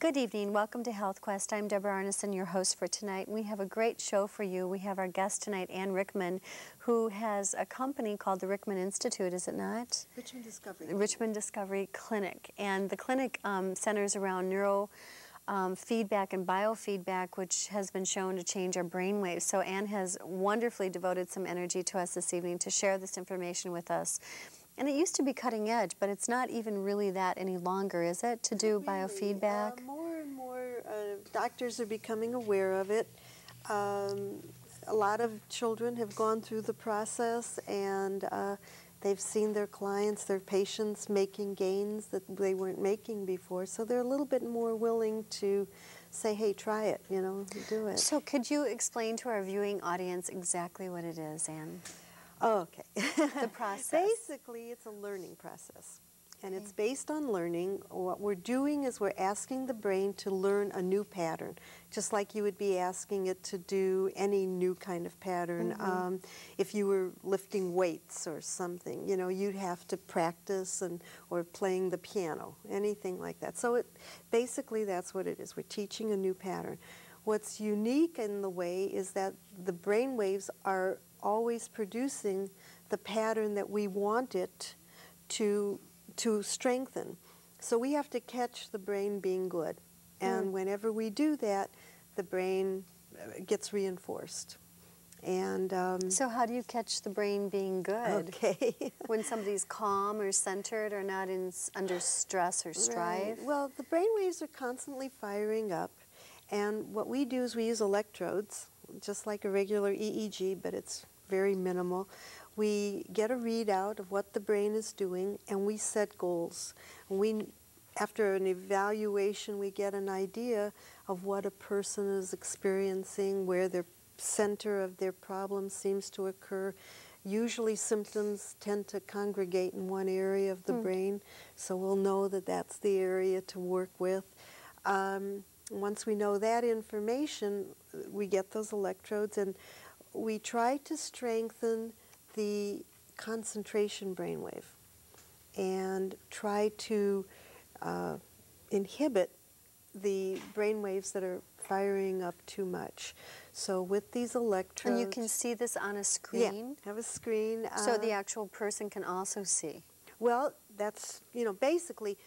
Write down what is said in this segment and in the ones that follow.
Good evening. Welcome to Health Quest. I'm Deborah Arneson, your host for tonight. We have a great show for you. We have our guest tonight, Ann Rickman, who has a company called the Rickman Institute, is it not? Richmond Discovery. Richmond Discovery Clinic. And the clinic centers around neurofeedback and biofeedback, which has been shown to change our brain waves. So Ann has wonderfully devoted some energy to us this evening to share this information with us. And it used to be cutting edge, but it's not even really that any longer, is it, to do biofeedback? More and more doctors are becoming aware of it. A lot of children have gone through the process, and they've seen their clients, their patients making gains that they weren't making before. So they're a little bit more willing to say, hey, try it, you know, do it. So could you explain to our viewing audience exactly what it is, Ann? Okay. The process. Basically, it's a learning process. And it's based on learning. What we're doing is we're asking the brain to learn a new pattern, just like you would be asking it to do any new kind of pattern. If you were lifting weights or something, you know, you'd have to practice or playing the piano, anything like that. So basically that's what it is. We're teaching a new pattern. What's unique in the way is that the brain waves are always producing the pattern that we want it to strengthen. So we have to catch the brain being good. And whenever we do that, the brain gets reinforced. And so how do you catch the brain being good? Okay. When somebody's calm or centered or not under stress or strife? Right. Well, the brain waves are constantly firing up. And what we do is we use electrodes, just like a regular EEG, but it's very minimal. We get a readout of what the brain is doing, and we set goals. After an evaluation, we get an idea of what a person is experiencing, where their center of their problem seems to occur. Usually symptoms tend to congregate in one area of the brain, so we'll know that that's the area to work with. Once we know that information, we get those electrodes, and we try to strengthen the concentration brainwave and try to inhibit the brainwaves that are firing up too much. So with these electrodes... And you can see this on a screen? Yeah, have a screen. So the actual person can also see? Well, that's, you know, basically...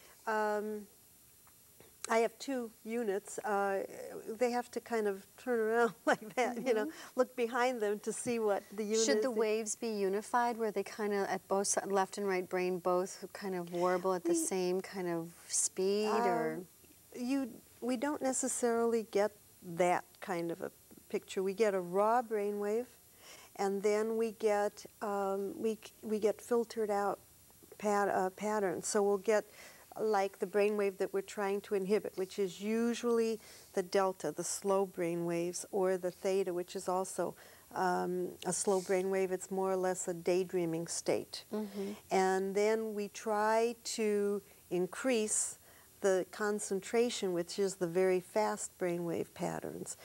I have two units. They have to kind of turn around like that, you know, look behind them to see what the unit is. Should the waves be unified, where they kind of, at both left and right brain, both kind of warble at the same kind of speed, or? We don't necessarily get that kind of a picture. We get a raw brainwave, and then we get filtered out patterns. So we'll get like the brainwave that we're trying to inhibit, which is usually the delta, the slow brainwaves, or the theta, which is also a slow brainwave. It's more or less a daydreaming state. And then we try to increase the concentration, which is the very fast brainwave patterns.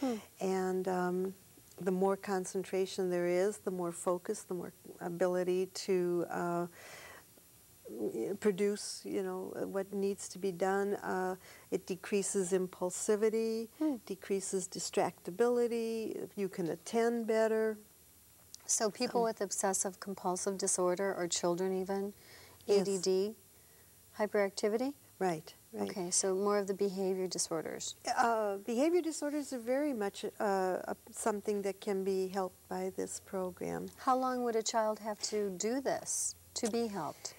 And the more concentration there is, the more focus, the more ability to produce, you know, what needs to be done. It decreases impulsivity, decreases distractibility. You can attend better. So people with obsessive compulsive disorder, or children even, Yes. ADD, hyperactivity? Right, right. Okay, so more of the behavior disorders. Behavior disorders are very much something that can be helped by this program. How long would a child have to do this to be helped?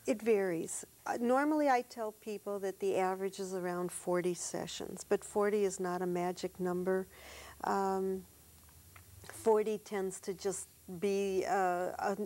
It varies. Normally I tell people that the average is around 40 sessions, but 40 is not a magic number. 40 tends to just be a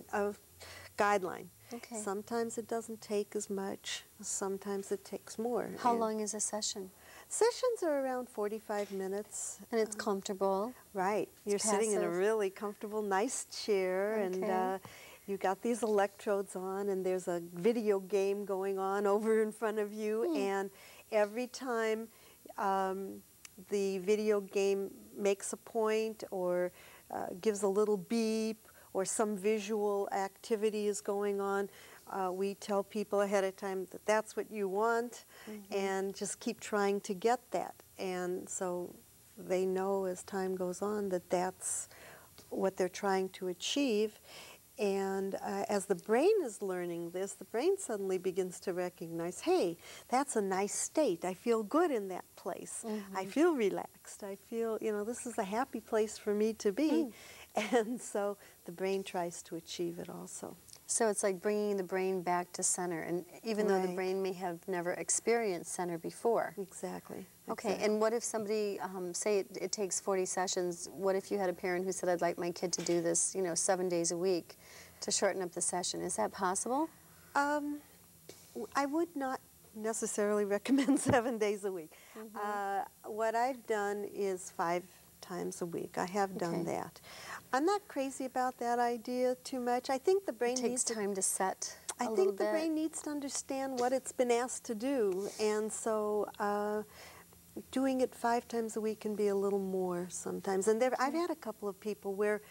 guideline. Okay. Sometimes it doesn't take as much, sometimes it takes more. How long is a session? Sessions are around 45 minutes. And it's comfortable? Right. You're sitting in a really comfortable, nice chair, and you got these electrodes on, and there's a video game going on over in front of you, and every time the video game makes a point or gives a little beep or some visual activity is going on, We tell people ahead of time that that's what you want, and just keep trying to get that. And so they know as time goes on that that's what they're trying to achieve. And as the brain is learning this, the brain suddenly begins to recognize, hey, that's a nice state. I feel good in that place. I feel relaxed. I feel, this is a happy place for me to be. And so the brain tries to achieve it also. So it's like bringing the brain back to center, and even though the brain may have never experienced center before. Exactly. Okay, and what if somebody, say it takes 40 sessions, what if you had a parent who said, I'd like my kid to do this, 7 days a week to shorten up the session? Is that possible? I would not necessarily recommend 7 days a week. What I've done is 5 times a week. I have done that. I'm not crazy about that idea too much. I think the brain takes time to set a I little think the bit. brain needs to understand what it's been asked to do, and so doing it 5 times a week can be a little more sometimes. And I've had a couple of people where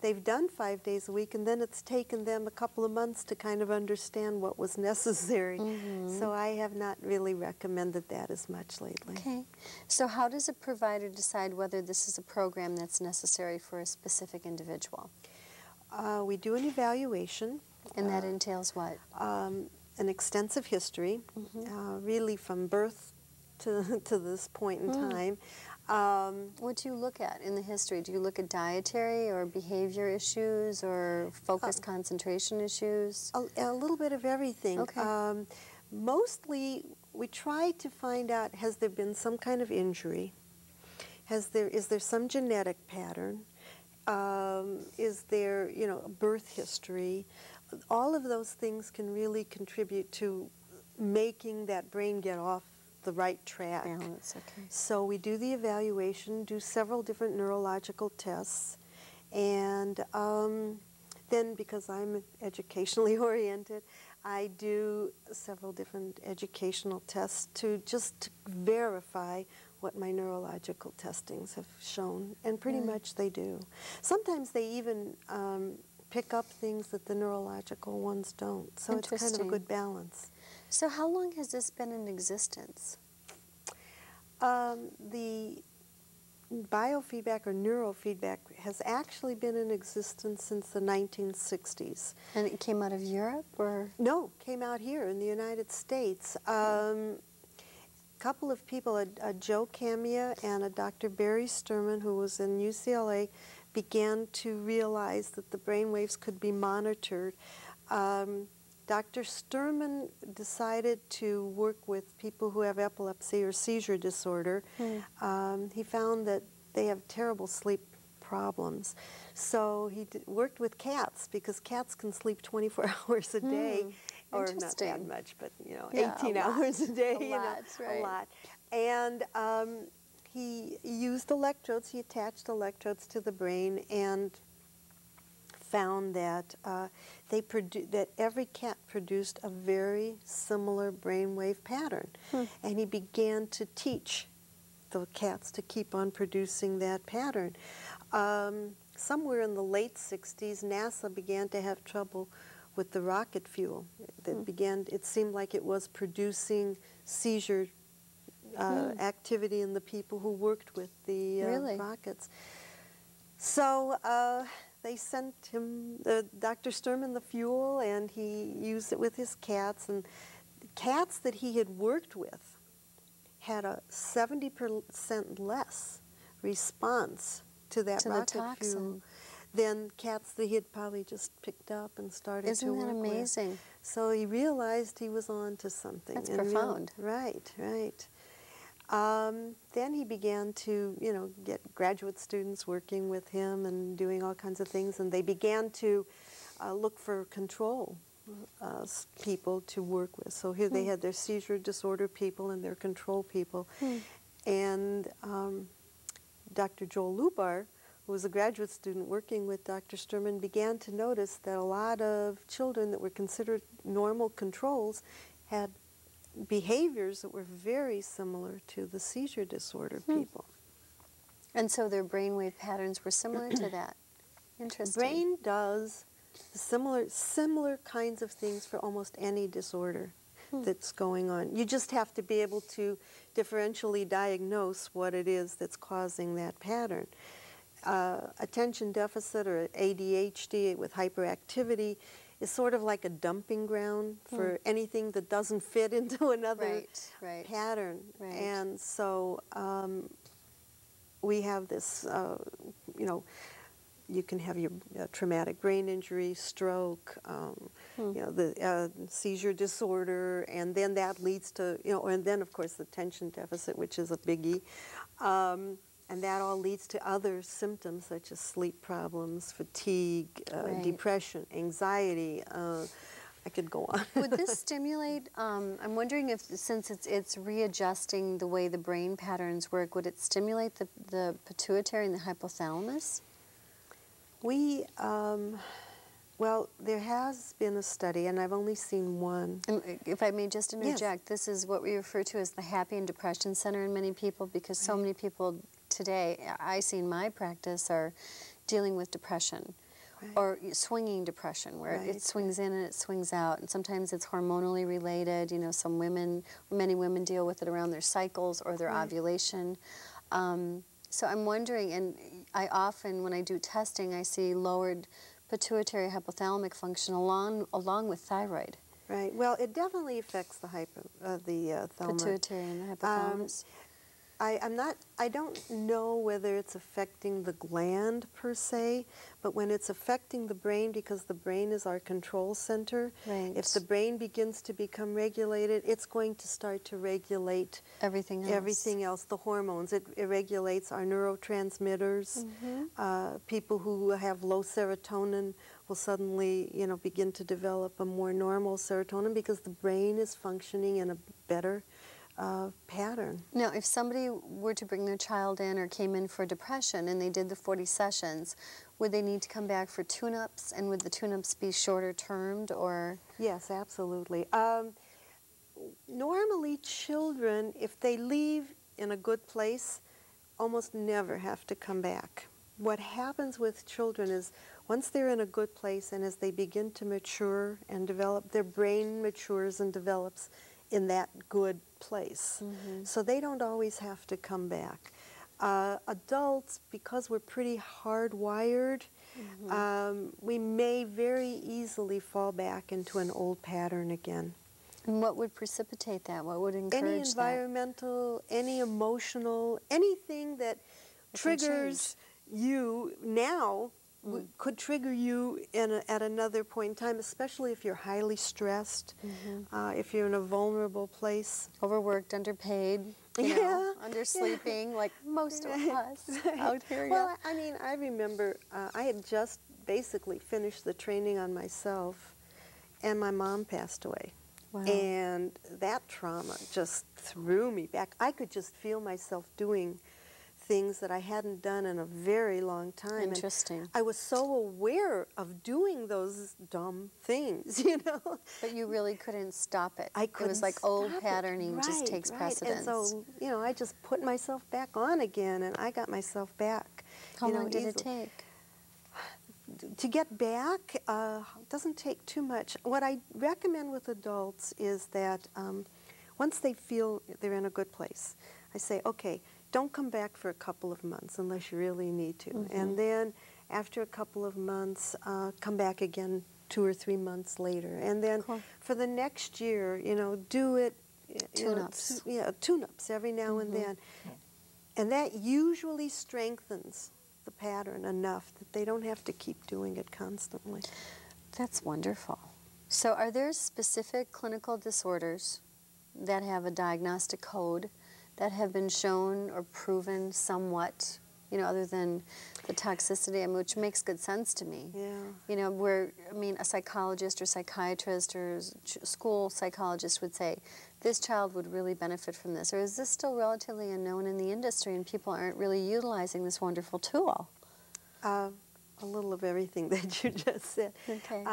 they've done 5 days a week, and then it's taken them a couple of months to kind of understand what was necessary. So I have not really recommended that as much lately. Okay. So how does a provider decide whether this is a program that's necessary for a specific individual? We do an evaluation. And that entails what? An extensive history, really from birth to this point in time. What do you look at in the history? Do you look at dietary or behavior issues or focus concentration issues? A little bit of everything. Okay. Mostly, we try to find out, has there been some kind of injury? Is there some genetic pattern? Is there, a birth history? All of those things can really contribute to making that brain get off the right track. Balance, okay. So we do the evaluation, do several different neurological tests, and then, because I'm educationally oriented, I do several different educational tests to just verify what my neurological testings have shown, and pretty much they do. Sometimes they even pick up things that the neurological ones don't, so it's kind of a good balance. So how long has this been in existence? The biofeedback or neurofeedback has actually been in existence since the 1960s. And it came out of Europe, or? No, came out here in the United States. A couple of people, a Joe Camia and a Dr. Barry Sturman, who was in UCLA, began to realize that the brain waves could be monitored. Dr. Sturman decided to work with people who have epilepsy or seizure disorder. He found that they have terrible sleep problems. So he worked with cats, because cats can sleep 24 hours a day. Or not that much, but 18 hours a day. A lot. And he used electrodes. He attached electrodes to the brain and found that that every cat produced a very similar brainwave pattern. And he began to teach the cats to keep on producing that pattern. Somewhere in the late 60s, NASA began to have trouble with the rocket fuel. It seemed like it was producing seizure activity in the people who worked with the rockets. So they sent him, Dr. Sturman, the fuel, and he used it with his cats. And cats that he had worked with had a 70% less response to that rocket fuel than cats that he had probably just picked up and started to work with. Isn't that amazing? So he realized he was on to something. That's profound. Right. Then he began to, get graduate students working with him and doing all kinds of things, and they began to look for control people to work with. So here they had their seizure disorder people and their control people. And Dr. Joel Lubar, who was a graduate student working with Dr. Sturman, began to notice that a lot of children that were considered normal controls had behaviors that were very similar to the seizure disorder people. And so their brainwave patterns were similar to that. Interesting. Brain does Similar kinds of things for almost any disorder that's going on. You just have to be able to differentially diagnose what it is that's causing that pattern. Attention deficit or ADHD with hyperactivity is sort of like a dumping ground for anything that doesn't fit into another pattern. Right. And so we have this, you know, you can have your traumatic brain injury, stroke, you know, the seizure disorder, and then that leads to, you know, and then of course the attention deficit, which is a biggie. And that all leads to other symptoms such as sleep problems, fatigue, depression, anxiety. I could go on. Would this stimulate, I'm wondering if, since it's readjusting the way the brain patterns work, would it stimulate the pituitary and the hypothalamus? We, well, there has been a study, and I've only seen one. And if I may just interject, this is what we refer to as the happy and depression center in many people, because so many people today, I see in my practice, are dealing with depression. Or swinging depression, where it swings in and it swings out, and sometimes it's hormonally related. You know, some women, many women deal with it around their cycles or their ovulation. So I'm wondering, and I often, when I do testing, I see lowered pituitary hypothalamic function along with thyroid. Right. Well, it definitely affects the thalamic. Pituitary and the hypothalamus. I don't know whether it's affecting the gland per se, but when it's affecting the brain, because the brain is our control center, if the brain begins to become regulated, it's going to start to regulate everything else, the hormones. It regulates our neurotransmitters. People who have low serotonin will suddenly, you know, begin to develop a more normal serotonin because the brain is functioning in a better pattern. Now, if somebody were to bring their child in or came in for depression and they did the 40 sessions, would they need to come back for tune-ups, and would the tune-ups be shorter termed, or? Yes, absolutely. Normally children, if they leave in a good place, almost never have to come back. What happens with children is once they're in a good place and as they begin to mature and develop, their brain matures and develops in that good place. So they don't always have to come back. Adults, because we're pretty hardwired, we may very easily fall back into an old pattern again. And what would precipitate that? What would encourage that? Any environmental, any emotional, anything that triggers you now could trigger you at another point in time, especially if you're highly stressed, if you're in a vulnerable place. Overworked, underpaid, you know, undersleeping, like most of us out here. Well, I mean, I remember I had just basically finished the training on myself, and my mom passed away. Wow. And that trauma just threw me back. I could just feel myself doing things that I hadn't done in a very long time. Interesting. And I was so aware of doing those dumb things, you know. But you really couldn't stop it. I couldn't. It was like old patterning just takes precedence. And so, you know, I just put myself back on again, and I got myself back. How long did it take? To get back doesn't take too much. What I recommend with adults is that once they feel they're in a good place, I say, okay, don't come back for a couple of months unless you really need to. And then after a couple of months, come back again 2 or 3 months later. And then for the next year, you know, do it. Tune-ups. Tune-ups every now and then. And that usually strengthens the pattern enough that they don't have to keep doing it constantly. That's wonderful. So are there specific clinical disorders that have a diagnostic code that have been shown or proven somewhat, you know, other than the toxicity, I mean, which makes good sense to me? Yeah. You know, where, I mean, a psychologist or psychiatrist or school psychologist would say, this child would really benefit from this, or is this still relatively unknown in the industry and people aren't really utilizing this wonderful tool? A little of everything that you just said. Okay.